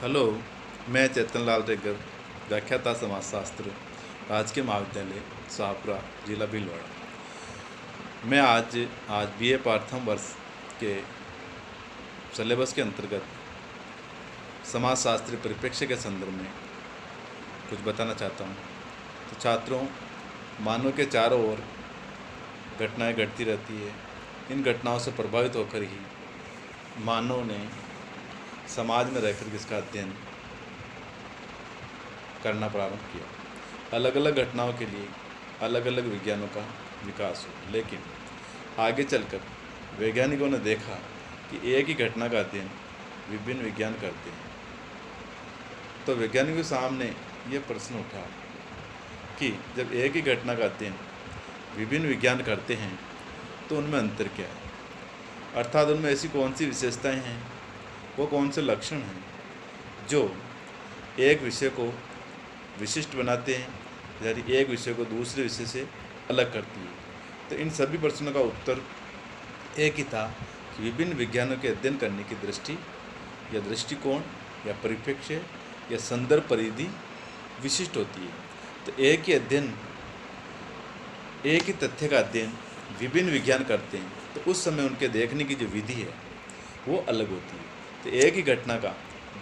Hello, मैं चेतन लाल रेगर, व्याख्याता समाजशास्त्र, राजकीय महाविद्यालय शाहपुरा, जिला भीलवाड़ा। मैं आज बीए प्रथम वर्ष के सिलेबस के अंतर्गत समाजशास्त्री परिप्रेक्ष्य के संदर्भ में कुछ बताना चाहता हूँ। तो छात्रों, मानव के चारों ओर घटनाएं घटती रहती है। इन घटनाओं से प्रभावित होकर ही मानव ने समाज में रहकर इसका अध्ययन करना प्रारंभ किया। अलग अलग घटनाओं के लिए अलग अलग विज्ञानों का विकास हुआ, लेकिन आगे चलकर वैज्ञानिकों ने देखा कि एक ही घटना का अध्ययन विभिन्न विज्ञान करते हैं। तो वैज्ञानिकों के सामने ये प्रश्न उठा कि जब एक ही घटना का अध्ययन विभिन्न विज्ञान करते हैं तो उनमें अंतर क्या है, अर्थात उनमें ऐसी कौन सी विशेषताएं हैं, वो कौन से लक्षण हैं जो एक विषय को विशिष्ट बनाते हैं, यानी एक विषय को दूसरे विषय से अलग करती है। तो इन सभी प्रश्नों का उत्तर एक ही था कि विभिन्न विज्ञानों के अध्ययन करने की दृष्टि या दृष्टिकोण या परिप्रेक्ष्य या संदर्भ परिधि विशिष्ट होती है। तो एक ही तथ्य का अध्ययन विभिन्न विज्ञान करते हैं तो उस समय उनके देखने की जो विधि है वो अलग होती है। तो एक ही घटना का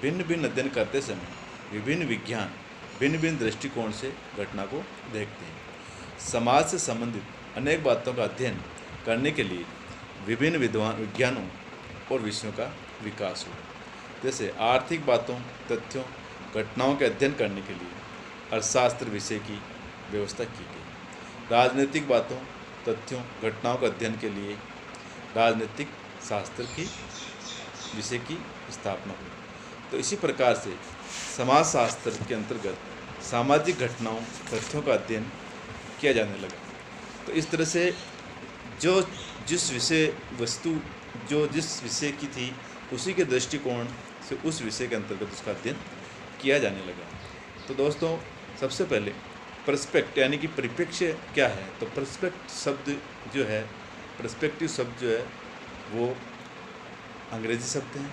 भिन्न भिन्न अध्ययन करते समय विभिन्न विज्ञान भिन्न भिन्न दृष्टिकोण से घटना को देखते हैं। समाज से संबंधित अनेक बातों का अध्ययन करने के लिए विभिन्न विज्ञानों और विषयों का विकास हुआ। जैसे आर्थिक बातों, तथ्यों, घटनाओं के अध्ययन करने के लिए अर्थशास्त्र विषय की व्यवस्था की गई। राजनीतिक बातों, तथ्यों, घटनाओं के अध्ययन के लिए राजनीतिक शास्त्र की विषय की स्थापना हुई। तो इसी प्रकार से समाजशास्त्र के अंतर्गत सामाजिक घटनाओं, तथ्यों का अध्ययन किया जाने लगा। तो इस तरह से जिस विषय की थी उसी के दृष्टिकोण से उस विषय के अंतर्गत उसका अध्ययन किया जाने लगा। तो दोस्तों, सबसे पहले पर्सपेक्ट यानी कि परिप्रेक्ष्य क्या है। तो पर्सपेक्टिव शब्द जो है वो अंग्रेजी शब्द है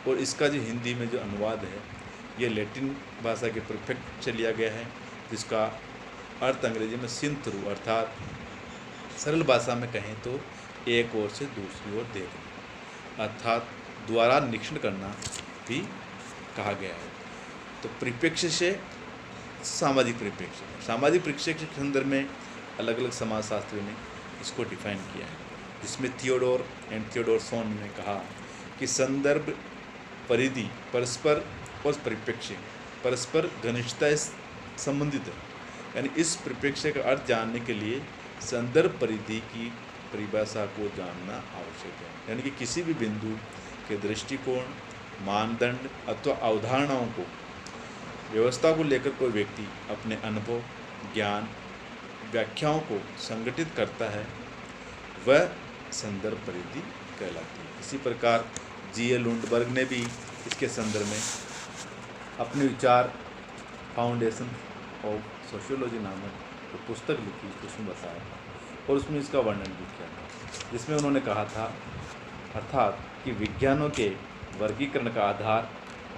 और इसका जो हिंदी में जो अनुवाद है ये लैटिन भाषा के परफेक्ट से लिया गया है, जिसका अर्थ अंग्रेजी में सीन थ्रू, अर्थात सरल भाषा में कहें तो एक ओर से दूसरी ओर देखना, अर्थात द्वारा निरीक्षण करना भी कहा गया है। तो परिप्रेक्ष्य से सामाजिक परिप्रेक्ष्य के संदर्भ में अलग अलग समाजशास्त्रियों ने इसको डिफाइन किया है, जिसमें थियोडोर एंड थियोडोरसन ने कहा कि संदर्भ परिधि परस्पर और परिप्रेक्ष्य परस्पर घनिष्ठता संबंधित है। यानी इस परिप्रेक्ष्य का अर्थ जानने के लिए संदर्भ परिधि की परिभाषा को जानना आवश्यक है। यानी कि किसी भी बिंदु के दृष्टिकोण, मानदंड अथवा अवधारणाओं को, व्यवस्था को लेकर कोई व्यक्ति अपने अनुभव, ज्ञान, व्याख्याओं को संगठित करता है, वह संदर्भ परिधि कहलाती है। इसी प्रकार जी.ए. लुंडबर्ग ने भी इसके संदर्भ में अपने विचार फाउंडेशन ऑफ सोशियोलॉजी नामक जो पुस्तक लिखी, उसमें बताया और उसमें इसका वर्णन भी किया था, जिसमें उन्होंने कहा था अर्थात कि विज्ञानों के वर्गीकरण का आधार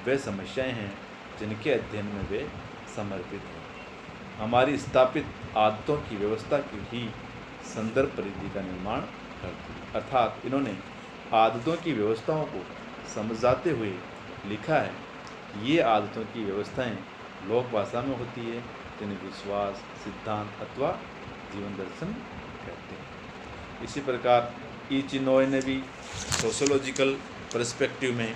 वे समस्याएं हैं जिनके अध्ययन में वे समर्पित हैं। हमारी स्थापित आदतों की व्यवस्था की ही संदर्भ परिधि का निर्माण करती है। अर्थात इन्होंने आदतों की व्यवस्थाओं को समझाते हुए लिखा है कि ये आदतों की व्यवस्थाएं लोक भाषा में होती है, जिन्हें विश्वास, सिद्धांत अथवा जीवन दर्शन कहते हैं। इसी प्रकार इचिनॉय ने भी सोशियोलॉजिकल पर्सपेक्टिव में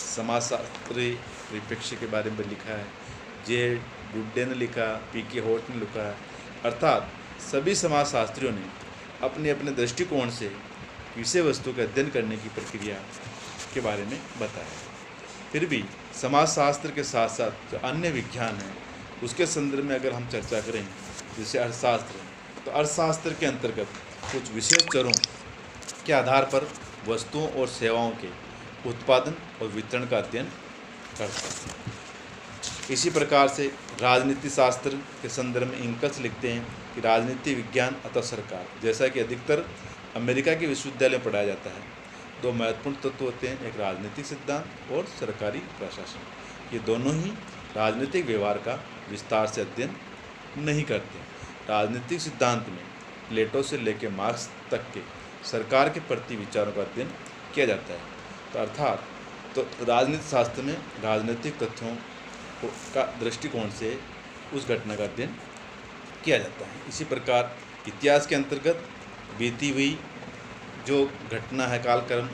समाजशास्त्रीय परिप्रेक्ष्य के बारे में लिखा है। जे गुड्डे ने लिखा, पी.के. होट ने लिखा है। अर्थात सभी समाजशास्त्रियों ने अपने अपने दृष्टिकोण से विषय वस्तु का अध्ययन करने की प्रक्रिया के बारे में बताया। फिर भी समाजशास्त्र के साथ साथ जो अन्य विज्ञान हैं उसके संदर्भ में अगर हम चर्चा करें, जैसे अर्थशास्त्र, तो अर्थशास्त्र के अंतर्गत कुछ विशेष चरों के आधार पर वस्तुओं और सेवाओं के उत्पादन और वितरण का अध्ययन करता है। इसी प्रकार से राजनीति शास्त्र के संदर्भ में इंकस लिखते हैं कि राजनीति विज्ञान अथवा सरकार, जैसा कि अधिकतर अमेरिका के विश्वविद्यालय में पढ़ाया जाता है, दो महत्वपूर्ण तत्व होते हैं, एक राजनीतिक सिद्धांत और सरकारी प्रशासन। ये दोनों ही राजनीतिक व्यवहार का विस्तार से अध्ययन नहीं करते। राजनीतिक सिद्धांत में प्लेटो से लेकर मार्क्स तक के सरकार के प्रति विचारों का अध्ययन किया जाता है। तो अर्थात राजनीति शास्त्र में राजनीतिक तथ्यों का दृष्टिकोण से उस घटना का अध्ययन किया जाता है। इसी प्रकार इतिहास के अंतर्गत बीती हुई जो घटना है कालक्रम,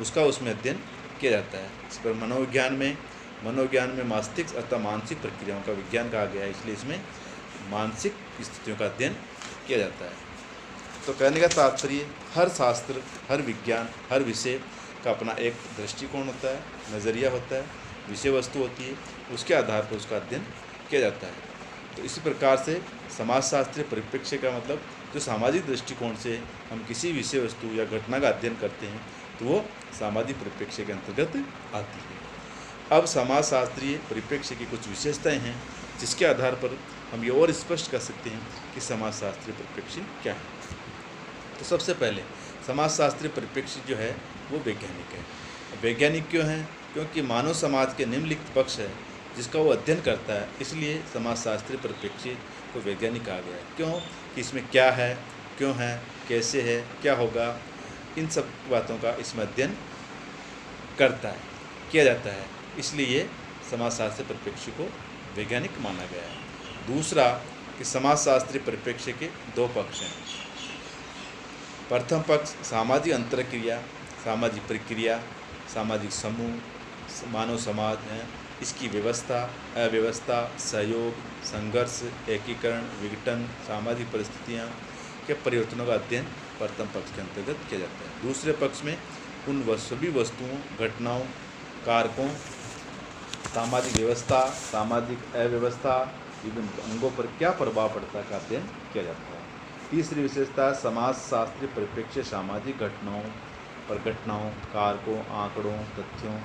उसका उसमें अध्ययन किया जाता है। इस पर मनोविज्ञान में मस्तिष्क अथवा मानसिक प्रक्रियाओं का विज्ञान कहा गया है, इसलिए इसमें मानसिक स्थितियों का अध्ययन किया जाता है। तो कहने का तात्पर्य, हर शास्त्र, हर विज्ञान, हर विषय का अपना एक दृष्टिकोण होता है, नज़रिया होता है, विषय वस्तु होती है, उसके आधार पर उसका अध्ययन किया जाता है। तो इसी प्रकार से समाजशास्त्रीय परिप्रेक्ष्य का मतलब जो सामाजिक दृष्टिकोण से हम किसी विषय वस्तु या घटना का अध्ययन करते हैं तो वो सामाजिक परिप्रेक्ष्य के अंतर्गत आती है। अब समाजशास्त्रीय परिप्रेक्ष्य की कुछ विशेषताएं हैं जिसके आधार पर हम ये और स्पष्ट कर सकते हैं कि समाजशास्त्रीय परिप्रेक्ष्य क्या है। तो सबसे पहले समाजशास्त्रीय परिप्रेक्ष्य जो है वो वैज्ञानिक है। वैज्ञानिक क्यों है? क्योंकि मानव समाज के निम्नलिखित पक्ष है जिसका वो अध्ययन करता है, इसलिए समाजशास्त्रीय परिप्रेक्ष्य को वैज्ञानिक कहा गया है। क्यों? कि इसमें क्या है, क्यों है, कैसे है, क्या होगा, इन सब बातों का इसमें अध्ययन किया जाता है, इसलिए समाजशास्त्रीय परिप्रेक्ष्य को वैज्ञानिक माना गया है। दूसरा कि समाजशास्त्रीय परिप्रेक्ष्य के दो पक्ष हैं। प्रथम पक्ष सामाजिक अंतरक्रिया, सामाजिक प्रक्रिया, सामाजिक समूह, मानव समाज है, इसकी व्यवस्था, अव्यवस्था, सहयोग, संघर्ष, एकीकरण, विघटन, सामाजिक परिस्थितियाँ के परिवर्तनों का अध्ययन प्रथम पक्ष के अंतर्गत किया जाता है। दूसरे पक्ष में उन सभी वस्तुओं, घटनाओं, कारकों, सामाजिक व्यवस्था, सामाजिक अव्यवस्था, विभिन्न अंगों पर क्या प्रभाव पड़ता है का अध्ययन किया जाता है। तीसरी विशेषता समाजशास्त्रीय परिप्रेक्ष्य सामाजिक घटनाओं, कारकों, आंकड़ों, तथ्यों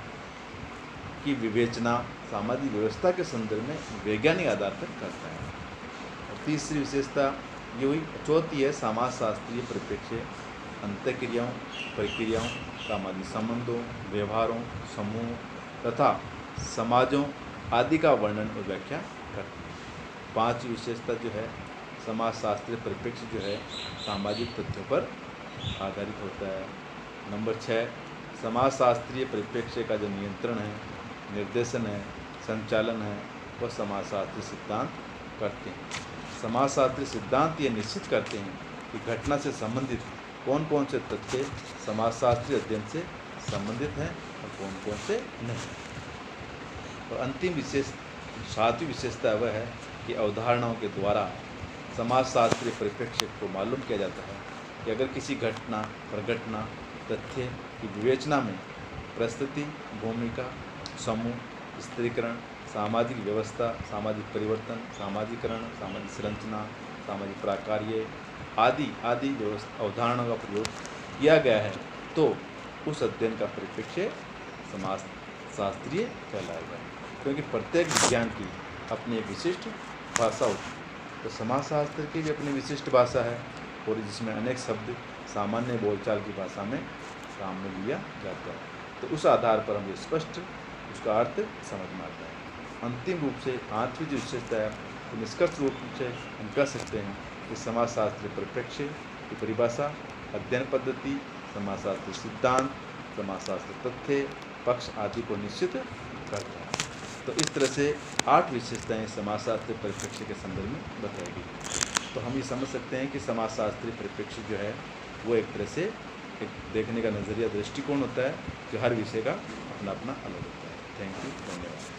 की विवेचना सामाजिक व्यवस्था के संदर्भ में वैज्ञानिक आधार पर करता है। और तीसरी विशेषता ये हुई। चौथी है समाजशास्त्रीय परिप्रेक्ष्य अंतःक्रियाओं, प्रक्रियाओं, सामाजिक संबंधों, व्यवहारों, समूह तथा समाजों आदि का वर्णन और व्याख्या करती है। पांचवी विशेषता जो है समाजशास्त्रीय परिप्रेक्ष्य जो है सामाजिक तथ्यों पर आधारित होता है। नंबर 6 समाजशास्त्रीय परिप्रेक्ष्य का जो नियंत्रण है, निर्देशन है, संचालन है, वह समाजशास्त्रीय सिद्धांत करते हैं। समाजशास्त्रीय सिद्धांत ये निश्चित करते हैं कि घटना से संबंधित कौन कौन से तथ्य समाजशास्त्रीय अध्ययन से संबंधित हैं और कौन कौन से नहीं। और अंतिम सातवीं विशेषता वह है कि अवधारणाओं के द्वारा समाजशास्त्रीय परिप्रेक्ष्य को मालूम किया जाता है कि अगर किसी घटना, प्रघटना, तथ्य की विवेचना में परिस्थिति, भूमिका, समूह, स्त्रीकरण, सामाजिक व्यवस्था, सामाजिक परिवर्तन, सामाजिकरण, सामाजिक संरचना, सामाजिक प्राकार्य आदि अवधारणाओं का प्रयोग किया गया है तो उस अध्ययन का परिप्रेक्ष्य समाजशास्त्रीय कहलाएगा। क्योंकि प्रत्येक विज्ञान की अपनी एक विशिष्ट भाषा होती है, तो समाजशास्त्र की भी अपनी विशिष्ट भाषा है और जिसमें अनेक शब्द सामान्य बोलचाल की भाषा में काम में लिया जाता है। तो उस आधार पर हम स्पष्ट उसका अर्थ समझ में आता है। अंतिम रूप से 8वीं जो विशेषता है तो निष्कर्ष रूप से हम कह सकते हैं कि समाजशास्त्रीय परिप्रेक्ष्य की परिभाषा, अध्ययन पद्धति, समाजशास्त्रीय सिद्धांत, समाजशास्त्र तथ्य, पक्ष आदि को निश्चित करता है। तो इस तरह से 8 विशेषताएं समाजशास्त्रीय परिप्रेक्ष्य के संदर्भ में बताई गई। तो हम ये समझ सकते हैं कि समाजशास्त्रीय परिप्रेक्ष्य जो है वो एक तरह से एक देखने का नज़रिया, दृष्टिकोण होता है जो हर विषय का अपना अपना अलग होता है। थैंक यू, धन्यवाद।